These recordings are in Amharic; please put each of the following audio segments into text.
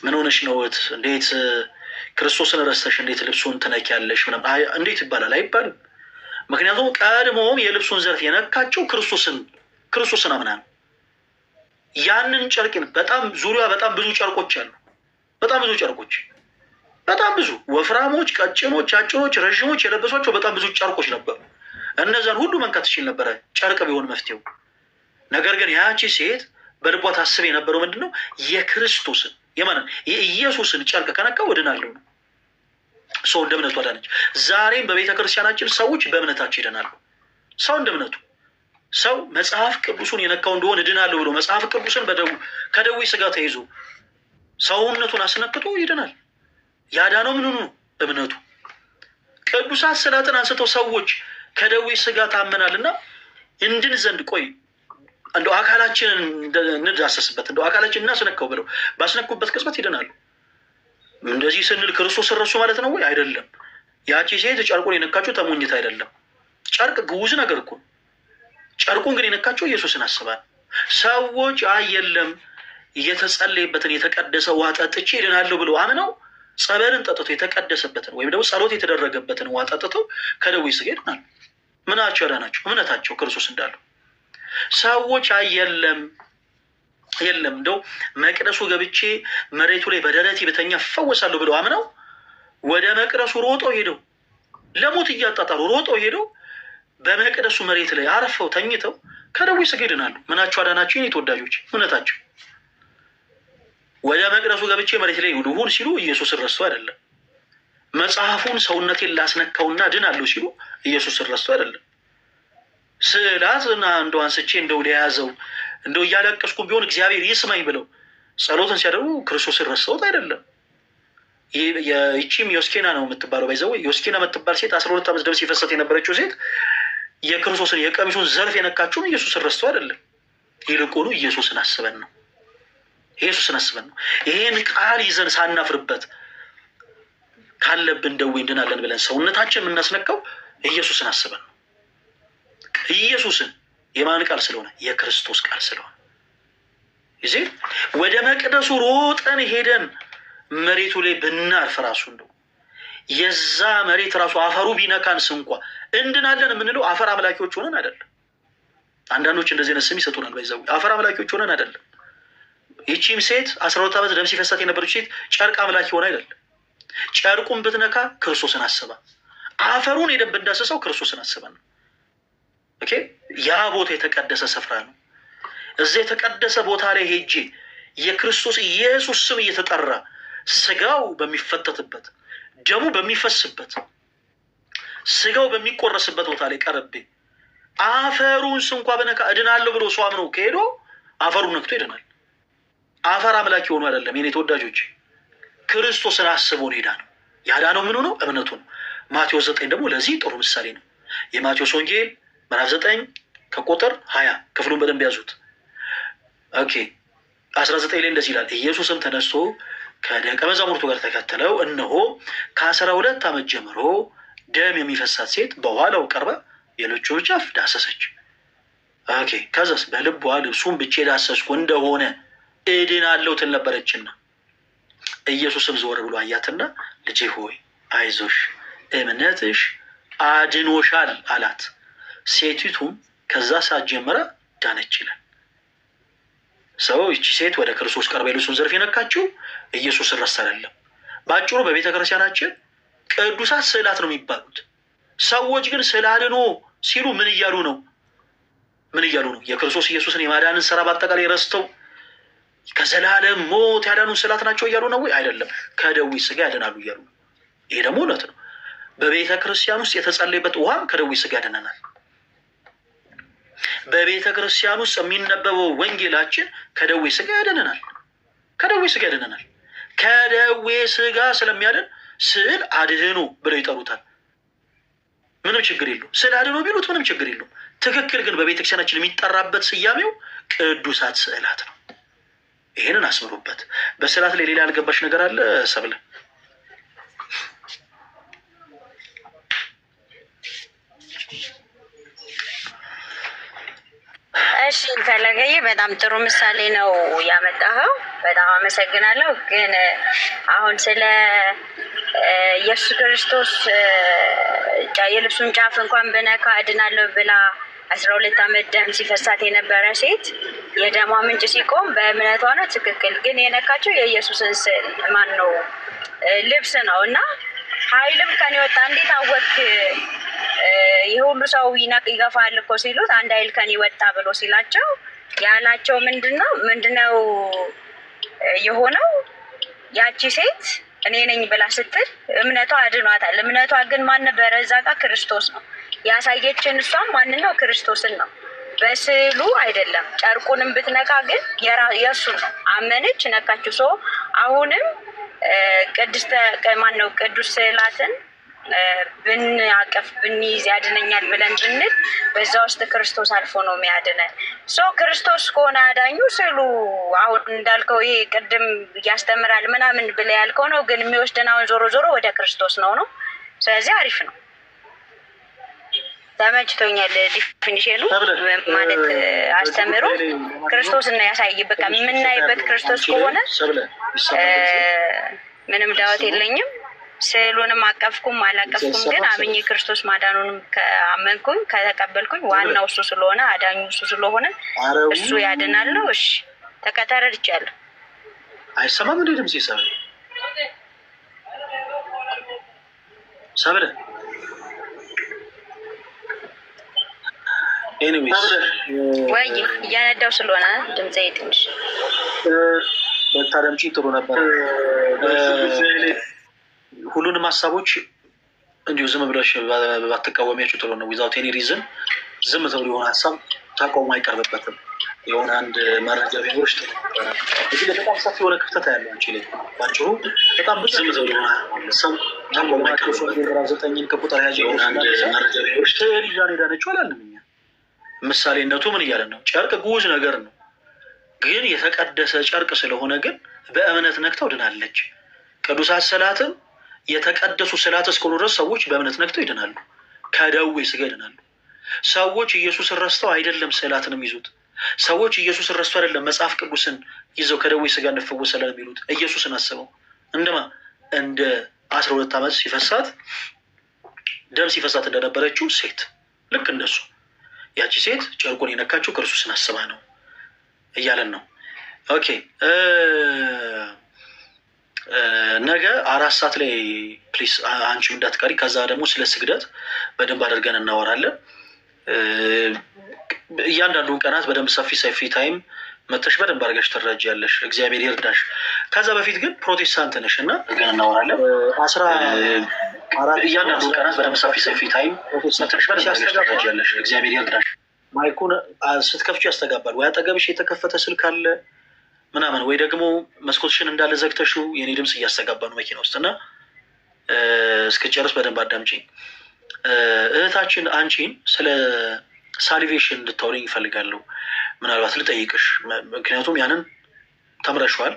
ምን ሆነሽ ነው? እንዴት ክርስቶስን ረስተሽ እንዴት ልብሱን ትነኪያለሽ? ምናምን እንዴት ይባላል? አይባልም። ምክንያቱም ቀድሞም የልብሱን ዘርፍ የነካቸው ክርስቶስን አምና ነው። ያንን ጨርቅን በጣም ዙሪያ በጣም ብዙ ጨርቆች አሉ። በጣም ብዙ ጨርቆች፣ በጣም ብዙ ወፍራሞች፣ ቀጭኖች፣ አጭሮች፣ ረዥሞች የለበሷቸው በጣም ብዙ ጨርቆች ነበሩ። እነዛን ሁሉ መንካት ትችል ነበረ ጨርቅ ቢሆን መፍትሄው። ነገር ግን ያቺ ሴት በልቧ ታስብ የነበረው ምንድን ነው? የክርስቶስን የማንን የኢየሱስን ጨርቅ ከነካው እድናለሁ ነው። ሰው እንደ እምነቱ አዳነች። ዛሬም በቤተ ክርስቲያናችን ሰዎች በእምነታቸው ይድናሉ። ሰው እንደ እምነቱ ሰው መጽሐፍ ቅዱሱን የነካው እንደሆነ እድናለሁ ብሎ መጽሐፍ ቅዱስን ከደዌ ስጋ ተይዞ ሰውነቱን አስነክቶ ይድናል። ያዳነው ምኑ ነው? እምነቱ። ቅዱሳት ስዕላትን አንስተው ሰዎች ከደዌ ስጋ ታመናልና እንድን ዘንድ ቆይ እንደው አካላችንን እንዳሰስበት እንደው አካላችን እናስነካው ብለው ባስነኩበት ቅጽበት ይድናሉ። እንደዚህ ስንል ክርስቶስ ረሱ ማለት ነው ወይ? አይደለም። ያቺ ሴት ጨርቁን የነካችው ተሞኝት አይደለም። ጨርቅ ግዑዝ ነገር እኮ። ጨርቁን ግን የነካቸው ኢየሱስን አስባል። ሰዎች የለም እየተጸለየበትን የተቀደሰ ውሃ ጠጥቼ ይድናለሁ ብለው አምነው ጸበልን ጠጥቶ የተቀደሰበትን ወይም ደግሞ ጸሎት የተደረገበትን ውሃ ጠጥተው ከደዌ ስጋ ይድናሉ። ምናቸው ያዳናቸው? እምነታቸው ክርስቶስ እንዳለው። ሰዎች የለም እንደው መቅደሱ ገብቼ መሬቱ ላይ በደረቴ በተኛ እፈወሳለሁ ብለው አምነው ወደ መቅደሱ ሮጠው ሄደው ለሞት እያጣጣሩ ሮጠው ሄደው በመቅደሱ መሬት ላይ አርፈው ተኝተው ከደዌ ስጋ ይድናሉ። ምናቸው አዳናቸው? የኔ ተወዳጆች እምነታቸው። ወደ መቅደሱ ገብቼ መሬት ላይ ልሁን ሲሉ ኢየሱስን ረስቶ አይደለም። መጽሐፉን ሰውነቴን ላስነካውና ድናለሁ ሲሉ ኢየሱስን ረስቶ አይደለም። ስዕላትና እንደው አንስቼ እንደው ሊያዘው እንደው እያለቀስኩ ቢሆን እግዚአብሔር ይስማኝ ብለው ጸሎትን ሲያደርጉ ክርስቶስን ረስተውት አይደለም። ይቺም ዮስኬና ነው የምትባለው። ባይዘው ዮስኬና የምትባል ሴት 12 ዓመት ደም ሲፈሰት የነበረችው ሴት የክርስቶስን የቀሚሱን ዘርፍ የነካችውም ኢየሱስን ረስተው አይደለም። ይልቁኑ ኢየሱስን አስበን ነው። ኢየሱስን አስበን ነው። ይሄን ቃል ይዘን ሳናፍርበት ካለብን ደዌ እንድናለን ብለን ሰውነታችን የምናስነካው ኢየሱስን አስበን ነው። ኢየሱስን የማን ቃል ስለሆነ? የክርስቶስ ቃል ስለሆነ። ይሄ ወደ መቅደሱ ሮጠን ሄደን መሬቱ ላይ ብናርፍ ራሱ እንደው የዛ መሬት ራሱ አፈሩ ቢነካንስ እንኳ እንድናለን የምንለው አፈር አምላኪዎች ሆነን አይደለም። አንዳንዶች እንደዚህ አይነት ስም ይሰጡናል። ባይዘው አፈር አምላኪዎች ሆነን አይደለም። ይቺም ሴት 12 ዓመት ደም ሲፈሳት የነበረች ሴት ጨርቅ አምላኪ ሆነ አይደለም። ጨርቁን ብትነካ ክርስቶስን አስባ፣ አፈሩን ሄደን ብንዳሰሰው ክርስቶስን አስበን ነው። ኦኬ፣ ያ ቦታ የተቀደሰ ስፍራ ነው። እዚህ የተቀደሰ ቦታ ላይ ሄጄ የክርስቶስ ኢየሱስ ስም እየተጠራ ስጋው በሚፈተትበት ደሙ በሚፈስበት ስጋው በሚቆረስበት ቦታ ላይ ቀርቤ አፈሩን እንኳ በነካ እድናለሁ ብሎ ሰው አምኖ ከሄዶ አፈሩን ነክቶ ይድናል። አፈር አምላኪ ሆኖ አይደለም። የኔ ተወዳጆች ክርስቶስን አስቦ ሄዳ ነው ያዳነው። ምኑ ነው? እምነቱ ነው። ማቴዎስ 9 ደግሞ ለዚህ ጥሩ ምሳሌ ነው። የማቴዎስ ወንጌል ምዕራፍ 9 ከቁጥር 20 ክፍሉን በደንብ ያዙት። ኦኬ 19 ላይ እንደዚህ ይላል። ኢየሱስም ተነስቶ ከደቀ መዛሙርቱ ጋር ተከተለው፣ እነሆ ከ12 ዓመት ጀምሮ ደም የሚፈሳት ሴት በኋላው ቀርባ የልብሱን ጫፍ ዳሰሰች። ኦኬ ከዛስ በልቧ ልብሱን ብቻ ዳሰስኩ እንደሆነ እድናለሁ ትል ነበረችና ኢየሱስም ዞር ብሎ አያትና ልጄ ሆይ አይዞሽ እምነትሽ አድኖሻል አላት። ሴቲቱም ከዛ ሰዓት ጀምራ ዳነች ይላል። ሰው ይቺ ሴት ወደ ክርስቶስ ቀርባ የልብሱን ዘርፍ የነካችው ኢየሱስን ረስታ አይደለም። በአጭሩ በቤተ ክርስቲያናችን ቅዱሳት ስዕላት ነው የሚባሉት። ሰዎች ግን ስለ አድኖ ሲሉ ምን እያሉ ነው? የክርስቶስ ኢየሱስን የማዳንን ስራ በአጠቃላይ ረስተው ከዘላለም ሞት ያዳኑ ስዕላት ናቸው እያሉ ነው ወይ? አይደለም፣ ከደዌ ስጋ ያድናሉ እያሉ ነው። ይሄ ደግሞ እውነት ነው። በቤተ ክርስቲያን ውስጥ የተጸለየበት ውሃም ከደዌ ስጋ ያድነናል። በቤተ ክርስቲያን ውስጥ የሚነበበው ወንጌላችን ከደዌ ስጋ ያድነናል። ከደዌ ስጋ ስለሚያድን ስዕል አድህኖ ብለው ይጠሩታል። ምንም ችግር የለው። ስዕል አድህኖ ቢሉት ምንም ችግር የለው። ትክክል ግን በቤተክርስቲያናችን የሚጠራበት ስያሜው ቅዱሳት ስዕላት ነው። ይሄንን አስምሩበት። በስዕላት ላይ ሌላ ያልገባሽ ነገር አለ ሰብለ? እሺ ፈለገዬ፣ በጣም ጥሩ ምሳሌ ነው ያመጣኸው። በጣም አመሰግናለሁ። ግን አሁን ስለ ኢየሱስ ክርስቶስ የልብሱን ጫፍ እንኳን ብነካ እድናለሁ ብላ 12 ዓመት ደም ሲፈሳት የነበረ ሴት የደሟ ምንጭ ሲቆም በእምነቷ ነው። ትክክል። ግን የነካቸው የኢየሱስን ስዕል ማን ነው ልብስ ነው እና ኃይልም ከኔ ወጣ እንዴት አወክ? ይህ ሁሉ ሰው ይገፋል እኮ ሲሉት አንድ ኃይል ከኔ ወጣ ብሎ ሲላቸው ያላቸው ምንድነው የሆነው? ያቺ ሴት እኔ ነኝ ብላ ስትል እምነቷ አድኗታል። እምነቷ ግን ማን ነበረ? እዛ ጋር ክርስቶስ ነው ያሳየችን። እሷም ማን ነው? ክርስቶስን ነው፣ በስዕሉ አይደለም። ጨርቁንም ብትነካ ግን የእሱ ነው። አመነች፣ ነካችው። ሰው አሁንም ማን ነው ቅዱስ ስዕላትን ብንአቀፍ ብንይዝ ያድነኛል ብለን ብንል በዛ ውስጥ ክርስቶስ አልፎ ነው የሚያድነን። ክርስቶስ ከሆነ አዳኙ ስዕሉ አሁን እንዳልከው ይሄ ቅድም ያስተምራል ምናምን ብለህ ያልከው ነው፣ ግን የሚወስደን አሁን ዞሮ ዞሮ ወደ ክርስቶስ ነው። ስለዚህ አሪፍ ነው፣ ተመችቶኛል። ዲፊኒሽኑ ማለት አስተምሮ ክርስቶስን ያሳይ። በቃ የምናይበት ክርስቶስ ከሆነ ምንም ዳወት የለኝም። ስዕሉንም አቀፍኩም አላቀፍኩም ግን አምኜ ክርስቶስ ማዳኑንም ከአመንኩኝ ከተቀበልኩኝ ዋናው እሱ ስለሆነ አዳኙ እሱ ስለሆነ እሱ ያድናለሁ። እሺ ተከታተልቻለሁ። አይሰማም እንዴ ድምጽ ይሰማል? ሰብለ ወይ እያነዳው ስለሆነ ድምጽ ትንሽ በታደምጪ ጥሩ ነበር። ሁሉንም ሀሳቦች እንዲሁ ዝም ብለሽ ባትቃወሚያቸው ጥሩ ነው። ዊዛውት ኤኒ ሪዝን ዝም ተብሎ የሆነ ሀሳብ ተቃውሞ አይቀርብበትም። የሆነ አንድ መረጃ ቢኖርሽ ጥሩ ነበረ። እዚህ በጣም ሰፊ የሆነ ክፍተት ያለው አንቺ ላይ ባጭሩ በጣም ብዙ ዝም ተብሎ የሆነ ሀሳብ ተቃውሞ አይቀርብበትም። 9 ከቁጥር ያዥ የሆነ አንድ መረጃ ቢኖርሽ ተሪዛን ሄዳነችው አላለም። እኛ ምሳሌነቱ ምን እያለን ነው? ጨርቅ ጉዝ ነገር ነው፣ ግን የተቀደሰ ጨርቅ ስለሆነ ግን በእምነት ነክተው ድናለች። ቅዱሳት ስዕላትም የተቀደሱ ስዕላት እስከሆኑ ድረስ ሰዎች በእምነት ነክተው ይድናሉ፣ ከደዌ ስጋ ይድናሉ። ሰዎች ኢየሱስን ረስተው አይደለም ስዕላትንም ይዙት። ሰዎች ኢየሱስን ረስተው አይደለም መጽሐፍ ቅዱስን ይዘው ከደዌ ስጋ እንፈወሳለን የሚሉት። ኢየሱስን አስበው እንደማ እንደ 12 ዓመት ሲፈሳት ደም ሲፈሳት እንደነበረችው ሴት ልክ እንደሱ ያቺ ሴት ጨርቁን የነካችው ክርስቶስን አስባ ነው እያለን ነው። ኦኬ ነገ 4 ሰዓት ላይ ፕሊስ አንቺ እንዳትቀሪ። ከዛ ደግሞ ስለ ስግደት በደንብ አድርገን እናወራለን። እያንዳንዱን ቀናት በደንብ ሰፊ ታይም መተሽ በደንብ አድርገሽ ትረጃለሽ። እግዚአብሔር ይርዳሽ። ከዛ በፊት ግን ፕሮቴስታንት ነሽ እና ገና እናወራለን። 14 እያንዳንዱን ቀናት በደንብ ሰፊ ታይም መተሽ በደንብ አድርገሽ ትረጃለሽ። እግዚአብሔር ይርዳሽ። ማይኩን ስትከፍቺ ያስተጋባል ወይ አጠገብሽ የተከፈተ ስልክ አለ ምናምን ወይ ደግሞ መስኮትሽን እንዳለ ዘግተሽው የኔ ድምፅ እያስተጋባ ነው መኪና ውስጥ እና እስክጨርስ በደንብ አዳምጪኝ። እህታችን አንቺን ስለ ሳሊቬሽን እንድታወሪኝ ይፈልጋለሁ። ምናልባት ልጠይቅሽ፣ ምክንያቱም ያንን ተምረሽዋል።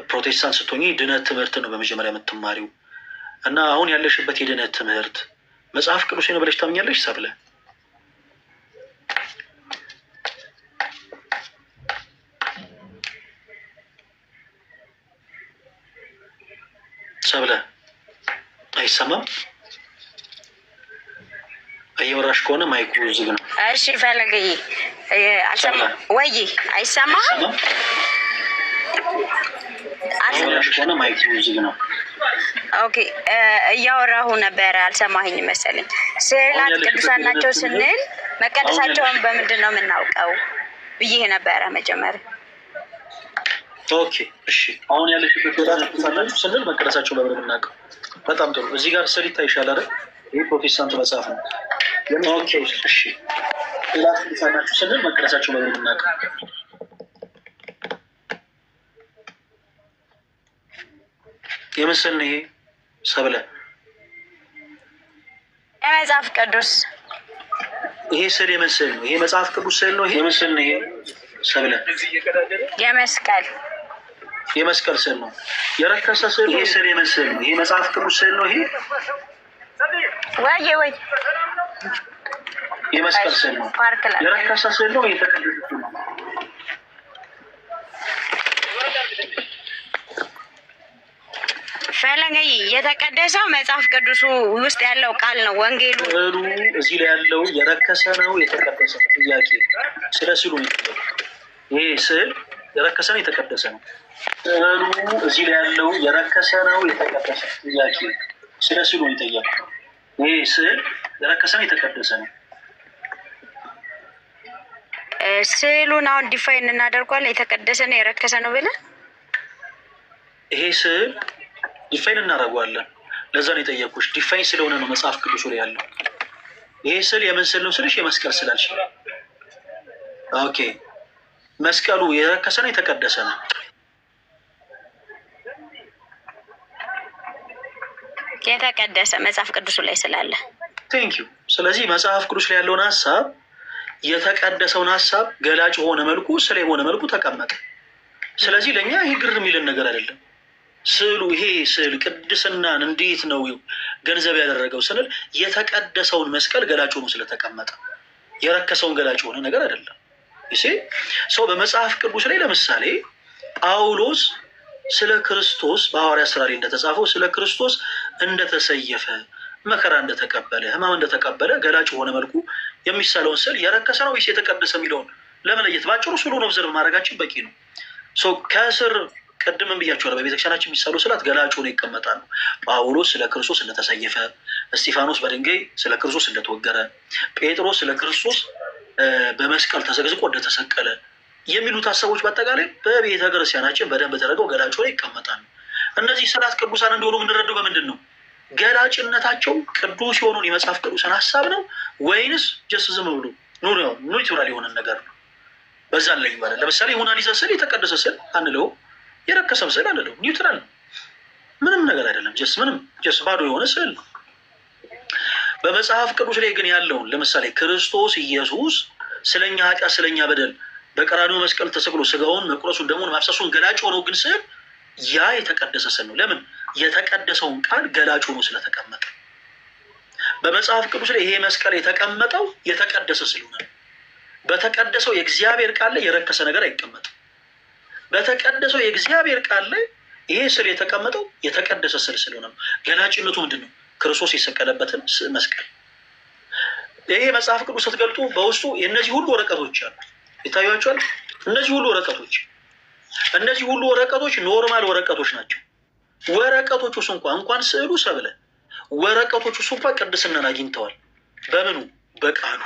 ፕሮቴስታንት ስትሆኚ ድነት ትምህርት ነው በመጀመሪያ የምትማሪው እና አሁን ያለሽበት የድነት ትምህርት መጽሐፍ ቅዱስ ነው ብለሽ ታምኛለሽ? ሰብለ ሰብለ አይሰማም? እየወራሽ ከሆነ ማይኩ ዝግ ነው። እሺ ፈለገዬ አልሰማም ወይ? አይሰማም? እየወራሽ ከሆነ ማይኩ ዝግ ነው። ኦኬ እያወራሁ ነበረ አልሰማኸኝ መሰለኝ። ስዕላት ቅዱሳን ናቸው ስንል መቀደሳቸውን በምንድን ነው የምናውቀው ብዬ ነበረ መጀመሪያ። ኦኬ እሺ፣ አሁን ያለሽበት ስዕላት ቅዱሳን ናቸው ስንል መቀደሳቸውን በምን የምናውቀው? በጣም ጥሩ። እዚህ ጋር ስዕል ይታይሻል አይደል? ይህ ፕሮቴስታንት መጽሐፍ ነው። ኦኬ እሺ፣ ስዕላት ቅዱሳን ናቸው ስንል መቀደሳቸውን በምን የምናውቀው? የምስል ነው ይሄ ሰብለ? የመጽሐፍ ቅዱስ ይሄ ስዕል የምስል ነው። ይሄ መጽሐፍ ቅዱስ ስዕል ነው። ይሄ የምስል ነው። ይሄ ሰብለ? የመስቀል ስዕል ነው። የረከሰ ስዕል። ይሄ ስዕል የምስል ነው። ይሄ መጽሐፍ ቅዱስ ስዕል ነው። ይሄ ወይ የመስቀል ስዕል ነው። የረከሰ ስዕል ነው። የተቀደሰ ነው። ዳንጋይ የተቀደሰው መጽሐፍ ቅዱሱ ውስጥ ያለው ቃል ነው። ወንጌሉ እዚህ ላይ ያለው የረከሰ ነው የተቀደሰ? ጥያቄ ስለ ስዕሉ ነው። ይሄ ስዕል የረከሰ ነው የተቀደሰ ነው? ስዕሉ እዚህ ላይ ያለው የረከሰ ነው የተቀደሰ? ጥያቄ ስለ ስዕሉ ነው የጠየቀው። ይሄ ስዕል የረከሰ ነው የተቀደሰ ነው? ስዕሉን አሁን ዲፋይን እናደርጓለን። የተቀደሰ ነው የረከሰ ነው ብለን ይሄ ስዕል ዲፋይን እናደርገዋለን። ለዛ ነው የጠየኩሽ። ዲፋይን ስለሆነ ነው መጽሐፍ ቅዱስ ላይ ያለው። ይሄ ስዕል የምን ስዕል ነው ስልሽ የመስቀል ስዕል አልሽ። ኦኬ፣ መስቀሉ የረከሰ ነው የተቀደሰ ነው? የተቀደሰ መጽሐፍ ቅዱሱ ላይ ስላለ ቴንክ ዩ። ስለዚህ መጽሐፍ ቅዱስ ላይ ያለውን ሀሳብ የተቀደሰውን ሀሳብ ገላጭ በሆነ መልኩ ስለ የሆነ መልኩ ተቀመጠ። ስለዚህ ለእኛ ይህ ግር የሚልን ነገር አይደለም። ስዕሉ ይሄ ስዕል ቅድስናን እንዴት ነው ገንዘብ ያደረገው ስንል የተቀደሰውን መስቀል ገላጭ ሆኖ ስለተቀመጠ የረከሰውን ገላጭ የሆነ ነገር አይደለም። ይሴ ሰው በመጽሐፍ ቅዱስ ላይ ለምሳሌ ጳውሎስ ስለ ክርስቶስ በሐዋርያት ሥራ ላይ እንደተጻፈው ስለ ክርስቶስ እንደተሰየፈ መከራ እንደተቀበለ ሕማም እንደተቀበለ ገላጭ በሆነ መልኩ የሚሳለውን ስዕል የረከሰ ነው ወይስ የተቀደሰ የሚለውን ለመለየት ባጭሩ ስዕሉን ኦብዘርቭ ማድረጋችን በቂ ነው። ከስር ቅድምም ብያቸዋለሁ፣ በቤተክርስቲያናችን የሚሳሉ ስዕላት ገላጭ ሆነው ይቀመጣሉ። ጳውሎስ ስለ ክርስቶስ እንደተሰየፈ፣ እስጢፋኖስ በድንጋይ ስለ ክርስቶስ እንደተወገረ፣ ጴጥሮስ ስለ ክርስቶስ በመስቀል ተዘግዝቆ እንደተሰቀለ የሚሉት ሀሳቦች በአጠቃላይ በቤተ ክርስቲያናችን በደንብ ተደርገው ገላጭ ሆነው ይቀመጣሉ። እነዚህ ስዕላት ቅዱሳን እንደሆኑ የምንረዳው በምንድን ነው? ገላጭነታቸው ቅዱስ የሆኑን የመጽሐፍ ቅዱሳን ሀሳብ ነው ወይንስ ጀስት ዝም ብሎ ኒውትራል የሆነ ነገር ነው? በዛ ላይ ይባላል። ለምሳሌ የሞናሊዛ ስዕል የተቀደሰ ስዕል አንለው፣ የረከሰም ስዕል አንለው፣ ኒውትራል ነው። ምንም ነገር አይደለም። ጀስት ባዶ የሆነ ስዕል ነው። በመጽሐፍ ቅዱስ ላይ ግን ያለውን ለምሳሌ ክርስቶስ ኢየሱስ ስለኛ ኃጢአት ስለኛ በደል በቀራንዮ መስቀል ተሰቅሎ ስጋውን መቁረሱን ደሙን ማፍሰሱን ገላጭ ሆነው ግን ስዕል ያ የተቀደሰ ስዕል ነው። ለምን? የተቀደሰውን ቃል ገላጭ ሆኖ ስለተቀመጠ። በመጽሐፍ ቅዱስ ላይ ይሄ መስቀል የተቀመጠው የተቀደሰ ስለሆነ፣ በተቀደሰው የእግዚአብሔር ቃል ላይ የረከሰ ነገር አይቀመጥም። በተቀደሰው የእግዚአብሔር ቃል ላይ ይሄ ስዕል የተቀመጠው የተቀደሰ ስዕል ስለሆነ ነው። ገላጭነቱ ምንድን ነው? ክርስቶስ የሰቀለበትን መስቀል። ይሄ መጽሐፍ ቅዱስ ስትገልጡ በውስጡ የእነዚህ ሁሉ ወረቀቶች አሉ። ይታያቸዋል። እነዚህ ሁሉ ወረቀቶች ኖርማል ወረቀቶች ናቸው። ወረቀቶቹ እንኳን ስዕሉ ሰብለ ወረቀቶቹ እንኳን ቅድስናን አግኝተዋል። በምኑ? በቃሉ።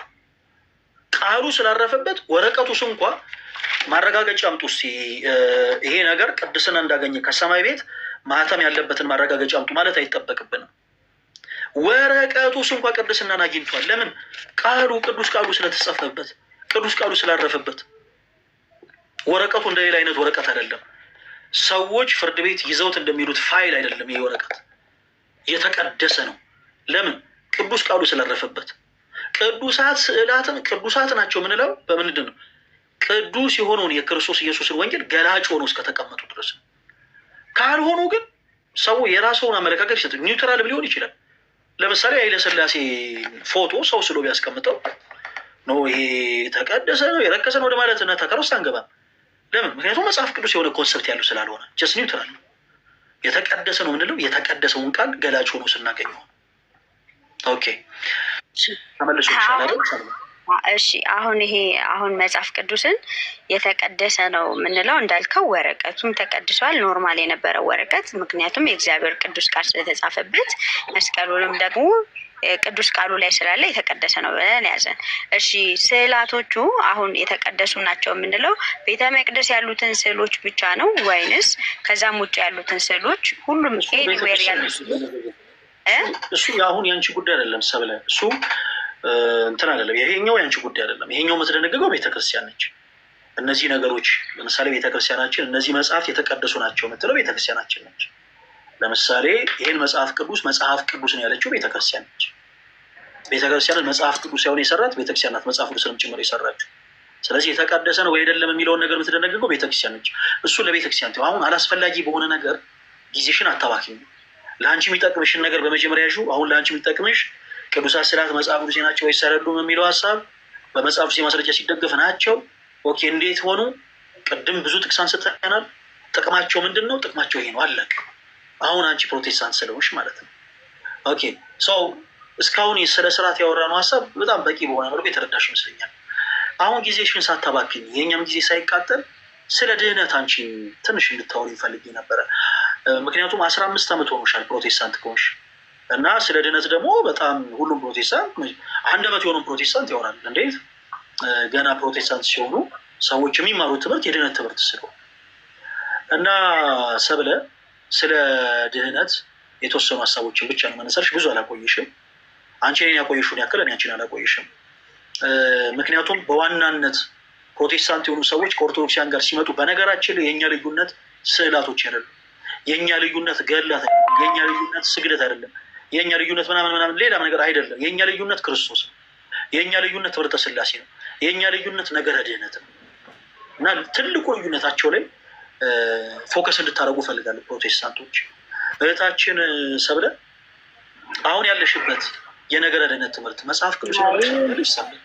ቃሉ ስላረፈበት ወረቀቱ እንኳን ማረጋገጫ አምጡ እስኪ ይሄ ነገር ቅድስና እንዳገኘ ከሰማይ ቤት ማህተም ያለበትን ማረጋገጫ አምጡ ማለት አይጠበቅብንም። ወረቀቱ እንኳን ቅድስናን አግኝቷል። ለምን? ቃሉ ቅዱስ ቃሉ ስለተጻፈበት፣ ቅዱስ ቃሉ ስላረፈበት። ወረቀቱ እንደሌላ አይነት ወረቀት አይደለም። ሰዎች ፍርድ ቤት ይዘውት እንደሚሉት ፋይል አይደለም። ይሄ ወረቀት የተቀደሰ ነው። ለምን? ቅዱስ ቃሉ ስላረፈበት። ቅዱሳት ስዕላትን ቅዱሳት ናቸው የምንለው በምንድን ነው? ቅዱስ የሆነውን የክርስቶስ ኢየሱስን ወንጌል ገላጭ ሆኖ እስከተቀመጡ ድረስ። ካልሆኑ ግን ሰው የራስውን አመለካከት ይሰጥ። ኒውትራል ሊሆን ይችላል። ለምሳሌ ኃይለ ሥላሴ ፎቶ ሰው ስሎ ቢያስቀምጠው ነው ይሄ የተቀደሰ ነው የረከሰ ነው ወደ ማለት እና ተከራ ውስጥ አንገባም። ለምን? ምክንያቱም መጽሐፍ ቅዱስ የሆነ ኮንሰፕት ያለው ስላልሆነ ጀስት ኒውትራል ነው። የተቀደሰ ነው የምንለው የተቀደሰውን ቃል ገላጭ ሆኖ ስናገኘው። ኦኬ ተመልሶ ይሻላል። እሺ አሁን መጽሐፍ ቅዱስን የተቀደሰ ነው የምንለው እንዳልከው ወረቀቱም ተቀድሷል። ኖርማል የነበረው ወረቀት ምክንያቱም የእግዚአብሔር ቅዱስ ቃል ስለተጻፈበት፣ መስቀሉንም ደግሞ ቅዱስ ቃሉ ላይ ስላለ የተቀደሰ ነው ብለን ያዘን። እሺ ስዕላቶቹ አሁን የተቀደሱ ናቸው የምንለው ቤተ መቅደስ ያሉትን ስዕሎች ብቻ ነው ወይንስ ከዛም ውጭ ያሉትን ስዕሎች ሁሉም ኤኒዌር ያሉ? እሱ አሁን ያንቺ ጉዳይ አይደለም ሰብለ፣ እሱ እንትን አይደለም። ይሄኛው ያንቺ ጉዳይ አይደለም። ይሄኛው የምትደነግገው ቤተክርስቲያን ነች። እነዚህ ነገሮች ለምሳሌ ቤተክርስቲያናችን እነዚህ መጽሐፍት የተቀደሱ ናቸው የምትለው ቤተክርስቲያናችን ነች። ለምሳሌ ይህን መጽሐፍ ቅዱስ ነው ያለችው ቤተክርስቲያን ነች። ቤተክርስቲያንን መጽሐፍ ቅዱስ ሳይሆን የሰራት ቤተክርስቲያን ናት፣ መጽሐፍ ቅዱስንም ጭምር የሰራችው። ስለዚህ የተቀደሰ ነው ወይ አይደለም የሚለውን ነገር የምትደነግገው ቤተክርስቲያን ነች። እሱ ለቤተክርስቲያን ተው። አሁን አላስፈላጊ በሆነ ነገር ጊዜሽን አታባክኝ። ለአንቺ የሚጠቅምሽን ነገር በመጀመሪያ ያዡ። አሁን ለአንቺ የሚጠቅምሽ ቅዱሳት ስዕላት መጽሐፍ ቅዱስ ናቸው ወይስ አይደሉም የሚለው ሀሳብ በመጽሐፍ ቅዱስ ማስረጃ ሲደገፍ ናቸው። ኦኬ እንዴት ሆኑ? ቅድም ብዙ ጥቅስ አንስተናል። ጥቅማቸው ምንድን ነው? ጥቅማቸው ይሄ ነው፣ አለቀ። አሁን አንቺ ፕሮቴስታንት ስለሆንሽ ማለት ነው። ኦኬ ሰው እስካሁን ስለ ስርዓት ያወራነው ሀሳብ በጣም በቂ በሆነ መልኩ የተረዳሽ ይመስለኛል። አሁን ጊዜሽን ሳታባክኝ የእኛም ጊዜ ሳይቃጠል ስለ ድህነት አንቺ ትንሽ እንድታወሪ ይፈልግ ነበረ። ምክንያቱም 15 ዓመት ሆኖሻል ፕሮቴስታንት ከሆንሽ እና ስለ ድህነት ደግሞ በጣም ሁሉም ፕሮቴስታንት 1 ዓመት የሆኑም ፕሮቴስታንት ያወራል። እንዴት ገና ፕሮቴስታንት ሲሆኑ ሰዎች የሚማሩት ትምህርት የድህነት ትምህርት ስለሆነ እና ሰብለ ስለ ድህነት የተወሰኑ ሀሳቦችን ብቻ ነው መነሳሽ። ብዙ አላቆይሽም። አንቺ እኔን ያቆየሽውን ያክል እኔ አንቺን አላቆይሽም። ምክንያቱም በዋናነት ፕሮቴስታንት የሆኑ ሰዎች ከኦርቶዶክሲያን ጋር ሲመጡ በነገራችን የእኛ ልዩነት ስዕላቶች አይደለም፣ የእኛ ልዩነት ገላት አይደለም፣ የእኛ ልዩነት ስግደት አይደለም፣ የእኛ ልዩነት ምናምን ሌላ ነገር አይደለም። የእኛ ልዩነት ክርስቶስ ነው። የእኛ ልዩነት ትምህርተ ሥላሴ ነው። የእኛ ልዩነት ነገረ ድህነት ነው እና ትልቁ ልዩነታቸው ላይ ፎከስ እንድታደርጉ እፈልጋለሁ ፕሮቴስታንቶች። እህታችን ሰብለ አሁን ያለሽበት የነገረ ድህነት ትምህርት መጽሐፍ ቅዱስ ልጅ ሰብለ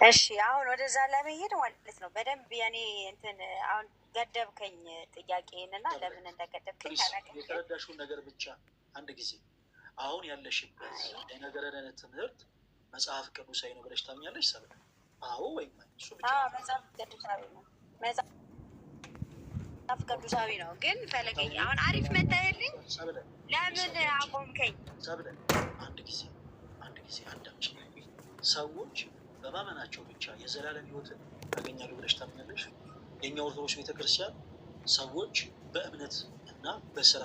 እሺ፣ አሁን ወደዛ ለመሄድ ማለት ነው በደንብ የኔ እንትን አሁን ገደብከኝ ጥያቄን እና ለምን እንደገደብከኝ አላውቅም። የተረዳሽውን ነገር ብቻ አንድ ጊዜ አሁን ያለሽበት የነገረ ድህነት ትምህርት መጽሐፍ ቅዱሳዊ ነው ብለሽ ታምኛለሽ ሰብለ? አዎ ወይም እሱ ብቻ? መጽሐፍ ቅዱሳዊ ነው። መጽሐፍ ቅዱሳዊ ነው። ግን ፈለገኝ አሁን አሪፍ መታየልኝ። ለምን አቆምከኝ? ሰብለ አንድ ጊዜ አዳምጪ። ሰዎች በማመናቸው ብቻ የዘላለም ሕይወትን ያገኛሉ ብለሽ ታምኛለሽ? የእኛ ኦርቶዶክስ ቤተክርስቲያን ሰዎች በእምነት እና በስራ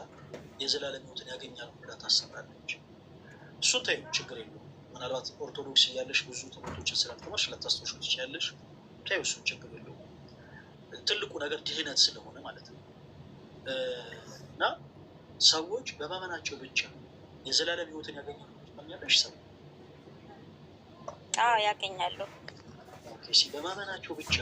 የዘላለም ሕይወትን ያገኛሉ ብላ ታስተምራለች። እሱን ተይው፣ ችግር የለውም። ምናልባት ኦርቶዶክስ እያለሽ ብዙ ትምህርቶችን ስላልተማርሽ ላታስተውሽ ትችያለሽ። ተይው፣ እሱን ችግር የለውም። ትልቁ ነገር ድህነት ስለሆነ ማለት ነው እና ሰዎች በማመናቸው ብቻ የዘላለም ሕይወትን ያገኛሉ ብለሽ ታምኛለሽ? ሰው ያገኛሉ። በማመናቸው ብቻ